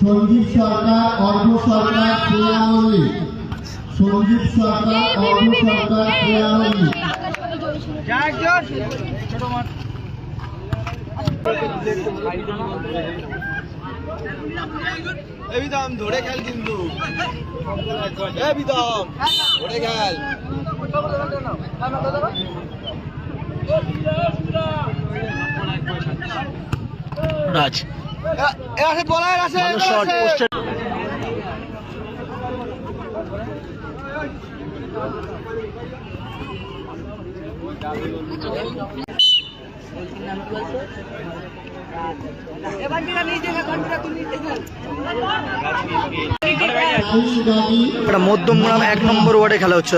সঞ্জীব সরকার, অর্ঘ সরকার, শ্রেয়া মল্লিক। সঞ্জীব সরকার, অর্ঘ সরকার, শ্রেয়া মল্লিক। বিদম ধরে খেল কিন্তু বিদম ধরে খেল রাজ আছে বলার আছে মধ্যমগ্রাম 1 নম্বর ওয়ার্ডে খেলা হচ্ছে।